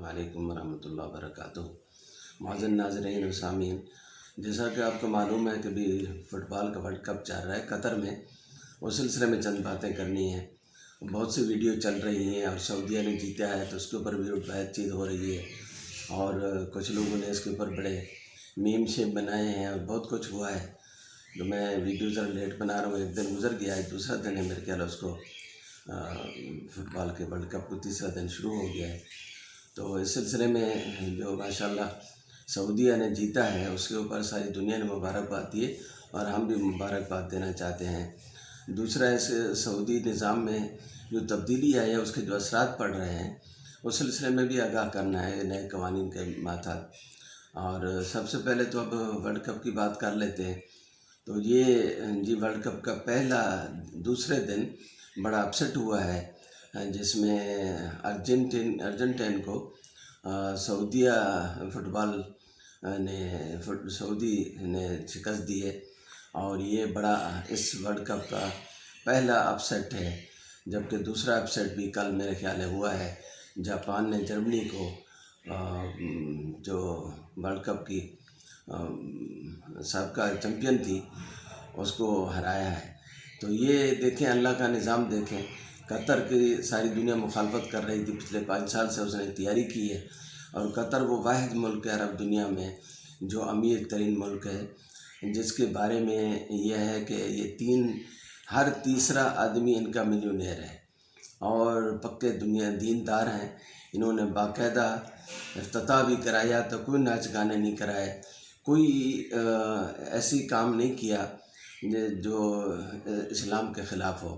علیکم ورحمۃ اللہ وبرکاتہ۔ معزز ناظرین و سامعین، جیسا کہ آپ کو معلوم ہے کہ بھی فٹ بال کا ورلڈ کپ چل رہا ہے قطر میں، اس سلسلے میں چند باتیں کرنی ہیں۔ بہت سی ویڈیو چل رہی ہیں اور سعودیہ نے جیتا ہے تو اس کے اوپر بھی بات چیت ہو رہی ہے، اور کچھ لوگوں نے اس کے اوپر بڑے میم شیپ بنائے ہیں اور بہت کچھ ہوا ہے۔ تو میں ویڈیو ذرا لیٹ بنا رہا ہوں، ایک دن گزر گیا ہے، دوسرا دن ہے میرے خیال اس کو فٹ بال کے ورلڈ کپ کو تیسرا دن شروع ہو گیا ہے۔ تو اس سلسلے میں جو ماشاءاللہ سعودیہ نے جیتا ہے اس کے اوپر ساری دنیا نے مبارکباد دی ہے اور ہم بھی مبارکباد دینا چاہتے ہیں۔ دوسرا اس سعودی نظام میں جو تبدیلی آئی ہے اس کے جو اثرات پڑ رہے ہیں اس سلسلے میں بھی آگاہ کرنا ہے، نئے قوانین کے ماتحت۔ اور سب سے پہلے تو اب ورلڈ کپ کی بات کر لیتے ہیں۔ تو یہ ورلڈ کپ کا دوسرے دن بڑا اپسٹ ہوا ہے، جس میں ارجنٹائن کو سعودی نے شکست دی ہے، اور یہ بڑا اس ورلڈ کپ کا پہلا اپسٹ ہے۔ جبکہ دوسرا اپسٹ بھی کل میرے خیال ہوا ہے، جاپان نے جرمنی کو جو ورلڈ کپ کی سابقہ چیمپئن تھی اس کو ہرایا ہے۔ تو یہ دیکھیں، اللہ کا نظام دیکھیں، قطر کی ساری دنیا مخالفت کر رہی تھی، پچھلے 5 سال سے اس نے تیاری کی ہے، اور قطر وہ واحد ملک ہے عرب دنیا میں جو امیر ترین ملک ہے، جس کے بارے میں یہ ہے کہ یہ ہر تیسرا آدمی ان کا ملینئر ہے اور پکے دیندار ہیں۔ انہوں نے باقاعدہ افتتاح بھی کرایا تو کوئی ناچ گانے نہیں کرائے، کوئی ایسی کام نہیں کیا جو اسلام کے خلاف ہو۔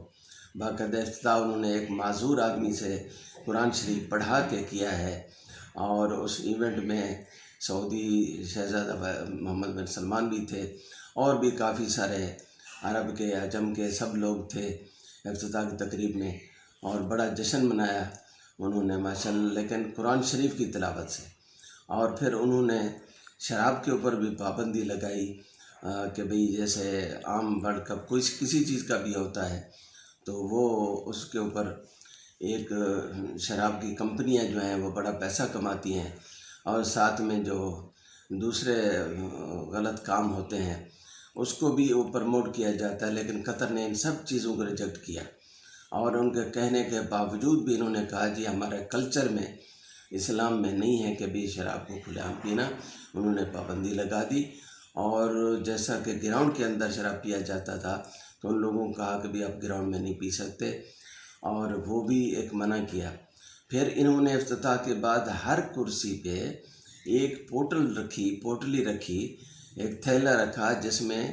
باقاعدہ افتتاح انہوں نے ایک معذور آدمی سے قرآن شریف پڑھا کے کیا ہے، اور اس ایونٹ میں سعودی شہزادہ محمد بن سلمان بھی تھے، اور بھی کافی سارے عرب کے عجم کے سب لوگ تھے افتتاح کی تقریب میں، اور بڑا جشن منایا انہوں نے ماشاءاللہ، لیکن قرآن شریف کی تلاوت سے۔ اور پھر انہوں نے شراب کے اوپر بھی پابندی لگائی کہ بھئی جیسے عام ورلڈ کپ کسی چیز کا بھی ہوتا ہے تو وہ اس کے اوپر ایک شراب کی کمپنیاں جو ہیں وہ بڑا پیسہ کماتی ہیں، اور ساتھ میں جو دوسرے غلط کام ہوتے ہیں اس کو بھی وہ پروموٹ کیا جاتا ہے۔ لیکن قطر نے ان سب چیزوں کو ریجیکٹ کیا، اور ان کے کہنے کے باوجود بھی انہوں نے کہا جی ہمارے کلچر میں، اسلام میں نہیں ہے کہ بھی شراب کو کھلے عام پینا۔ انہوں نے پابندی لگا دی، اور جیسا کہ گراؤنڈ کے اندر شراب پیا جاتا تھا تو ان لوگوں کو کہا کہ بھی آپ گراؤنڈ میں نہیں پی سکتے، اور وہ بھی ایک منع کیا۔ پھر انہوں نے افتتاح کے بعد ہر کرسی پہ ایک پوٹلی رکھی، ایک تھیلا رکھا جس میں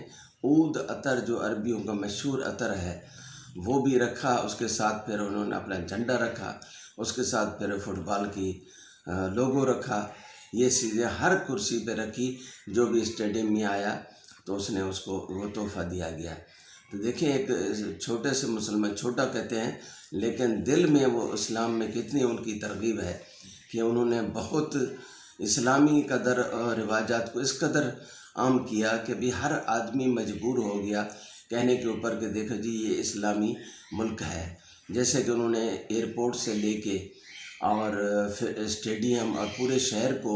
عود عطر جو عربیوں کا مشہور عطر ہے وہ بھی رکھا، اس کے ساتھ پھر انہوں نے اپنا جھنڈا رکھا، اس کے ساتھ پھر فٹ بال کی لوگو رکھا۔ یہ چیزیں ہر کرسی پہ رکھی، جو بھی اسٹیڈیم میں آیا تو اس نے اس کو وہ تحفہ دیا گیا۔ تو دیکھیں، ایک چھوٹے سے مسلمان، چھوٹا کہتے ہیں لیکن دل میں وہ اسلام میں کتنی ان کی ترغیب ہے کہ انہوں نے بہت اسلامی قدر اور روایات کو اس قدر عام کیا کہ بھی ہر آدمی مجبور ہو گیا کہنے کے اوپر کہ دیکھو جی یہ اسلامی ملک ہے۔ جیسے کہ انہوں نے ایئرپورٹ سے لے کے اور پھر اسٹیڈیم اور پورے شہر کو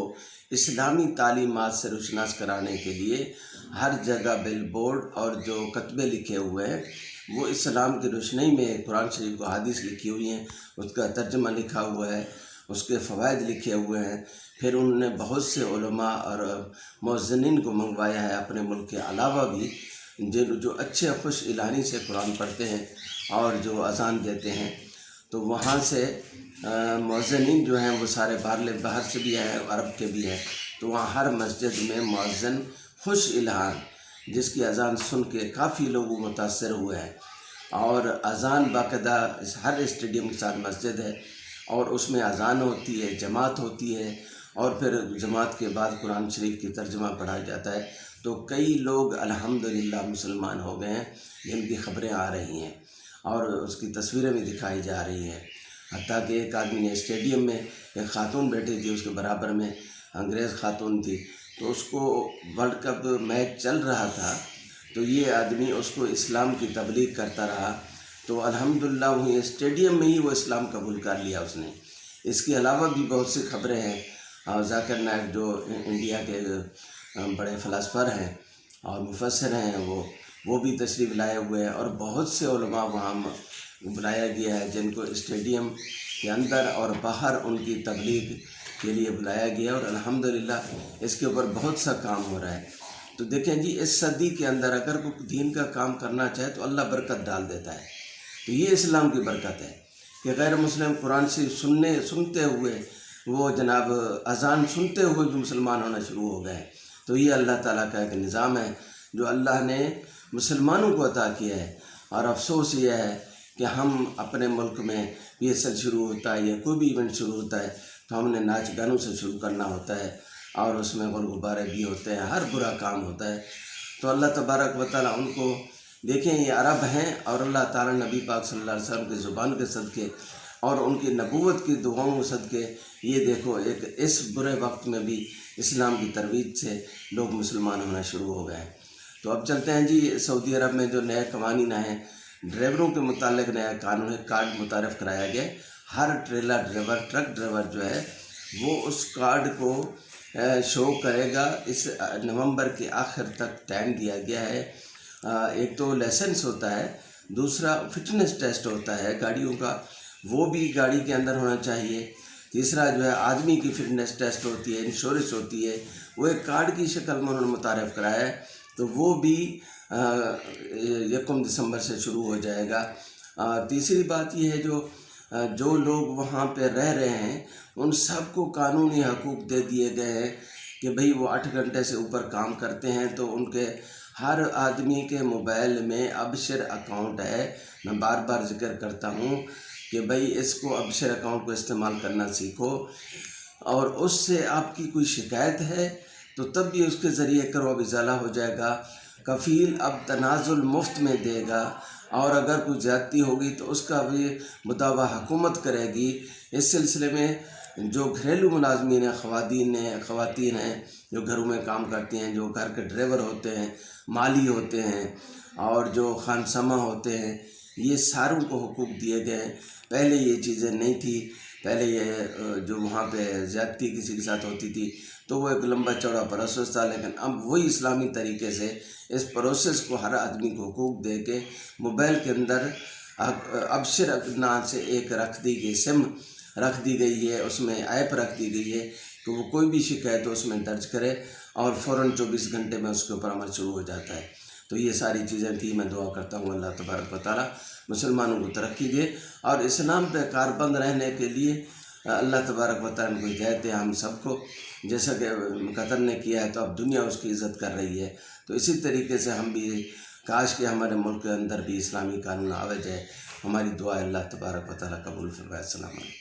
اسلامی تعلیمات سے روشناس کرانے کے لیے ہر جگہ بیل بورڈ اور جو کتبے لکھے ہوئے ہیں وہ اسلام کی روشنی میں، قرآن شریف کو حدیث لکھی ہوئی ہیں، اس کا ترجمہ لکھا ہوا ہے، اس کے فوائد لکھے ہوئے ہیں۔ پھر انہوں نے بہت سے علماء اور مؤذنین کو منگوایا ہے اپنے ملک کے علاوہ بھی، جو اچھے خوش الہانی سے قرآن پڑھتے ہیں اور جو اذان دیتے ہیں۔ تو وہاں سے مؤذنین جو ہیں وہ سارے باہر سے بھی ہیں، عرب کے بھی ہیں، تو وہاں ہر مسجد میں مؤذن خوش الہان، جس کی اذان سن کے کافی لوگ متاثر ہوئے ہیں، اور اذان باقاعدہ ہر اسٹیڈیم کے ساتھ مسجد ہے اور اس میں اذان ہوتی ہے، جماعت ہوتی ہے، اور پھر جماعت کے بعد قرآن شریف کی ترجمہ پڑھا جاتا ہے۔ تو کئی لوگ الحمدللہ مسلمان ہو گئے ہیں جن کی خبریں آ رہی ہیں اور اس کی تصویریں بھی دکھائی جا رہی ہیں۔ حتیٰ کہ ایک آدمی نے اسٹیڈیم میں، ایک خاتون بیٹھی تھی اس کے برابر میں، انگریز خاتون تھی، تو اس کو ورلڈ کپ میچ چل رہا تھا تو یہ آدمی اس کو اسلام کی تبلیغ کرتا رہا، تو الحمدللہ وہیں اسٹیڈیم میں ہی وہ اسلام قبول کر لیا اس نے۔ اس کے علاوہ بھی بہت سی خبریں ہیں، اور ذاکر نائک جو انڈیا کے بڑے فلاسفر ہیں اور مفسر ہیں، وہ بھی تشریف لائے ہوئے ہیں، اور بہت سے علماء وہاں بلایا گیا ہے جن کو اسٹیڈیم کے اندر اور باہر ان کی تبلیغ کے لیے بلایا گیا، اور الحمدللہ اس کے اوپر بہت سا کام ہو رہا ہے۔ تو دیکھیں جی، اس صدی کے اندر اگر کوئی دین کا کام کرنا چاہے تو اللہ برکت ڈال دیتا ہے۔ تو یہ اسلام کی برکت ہے کہ غیر مسلم قرآن شریف سنتے ہوئے، وہ جناب اذان سنتے ہوئے بھی مسلمان ہونا شروع ہو گئے۔ تو یہ اللہ تعالیٰ کا ایک نظام ہے جو اللہ نے مسلمانوں کو عطا کیا ہے، اور افسوس یہ ہے کہ ہم اپنے ملک میں PSL شروع ہوتا ہے یا کوئی بھی ایونٹ شروع ہوتا ہے تو ہم نے ناچ گانوں سے شروع کرنا ہوتا ہے، اور اس میں غل غبارے بھی ہوتے ہیں، ہر برا کام ہوتا ہے۔ تو اللہ تبارک و تعالیٰ ان کو دیکھیں، یہ عرب ہیں، اور اللہ تعالیٰ نبی پاک صلی اللہ علیہ وسلم کی زبان کے صدقے اور ان کی نبوت کی دعاؤں کے صدقے، یہ دیکھو ایک اس برے وقت میں بھی اسلام کی ترویج سے لوگ مسلمان ہونا شروع ہو گئے ہیں۔ تو اب چلتے ہیں جی، سعودی عرب میں جو نئے قوانین آئے ہیں، ڈرائیوروں کے متعلق نیا قانون کارڈ متعارف کرایا گیا۔ ہر ٹریلر ڈرائیور، ٹرک ڈرائیور جو ہے وہ اس کارڈ کو شو کرے گا۔ اس نومبر کے آخر تک ٹائم دیا گیا ہے۔ ایک تو لائسنس ہوتا ہے، دوسرا فٹنس ٹیسٹ ہوتا ہے گاڑیوں کا، وہ بھی گاڑی کے اندر ہونا چاہیے۔ تیسرا جو ہے آدمی کی فٹنس ٹیسٹ ہوتی ہے، انشورنس ہوتی ہے، وہ ایک کارڈ کی شکل میں انہوں نے متعارف کرایا ہے، تو وہ بھی 1 دسمبر سے شروع ہو جائے گا۔ تیسری بات یہ ہے جو لوگ وہاں پہ رہ رہے ہیں ان سب کو قانونی حقوق دے دیے گئے ہیں کہ بھئی وہ 8 گھنٹے سے اوپر کام کرتے ہیں تو ان کے ہر آدمی کے موبائل میں ابشر اکاؤنٹ ہے۔ میں بار بار ذکر کرتا ہوں کہ بھئی اس کو ابشر اکاؤنٹ کو استعمال کرنا سیکھو، اور اس سے آپ کی کوئی شکایت ہے تو تب بھی اس کے ذریعے کرو، اب ازالہ ہو جائے گا۔ کفیل اب تنازل مفت میں دے گا، اور اگر کوئی زیادتی ہوگی تو اس کا بھی مداوع حکومت کرے گی۔ اس سلسلے میں جو گھریلو ملازمین ہیں، خواتین ہیں جو گھروں میں کام کرتی ہیں، جو گھر کے ڈرائیور ہوتے ہیں، مالی ہوتے ہیں، اور جو خانسمہ ہوتے ہیں، یہ ساروں کو حقوق دیے گئے ہیں۔ پہلے یہ چیزیں نہیں تھی، پہلے یہ جو وہاں پہ زیادتی کسی کے ساتھ ہوتی تھی تو وہ ایک لمبا چوڑا پروسیس تھا، لیکن اب وہی اسلامی طریقے سے اس پروسیس کو ہر آدمی کو حقوق دے کے موبائل کے اندر ابشر نام سے ایک سم رکھ دی گئی ہے، اس میں ایپ رکھ دی گئی ہے کہ وہ کوئی بھی شکایت ہو اس میں درج کرے، اور فوراً 24 گھنٹے میں اس کے اوپر عمل شروع ہو جاتا ہے۔ تو یہ ساری چیزیں تھیں۔ میں دعا کرتا ہوں اللہ تبارک و تعالیٰ مسلمانوں کو ترقی دے، اور اسلام پہ کاربند رہنے کے لیے اللہ تبارک و تعالیٰ کو ہدایت دے ہم سب کو، جیسا کہ قطر نے کیا ہے تو اب دنیا اس کی عزت کر رہی ہے۔ تو اسی طریقے سے ہم بھی کاش کہ ہمارے ملک کے اندر بھی اسلامی قانون آ جائے۔ ہماری دعا اللہ تبارک و تعالیٰ قبول فرمائے۔ السلام علیکم۔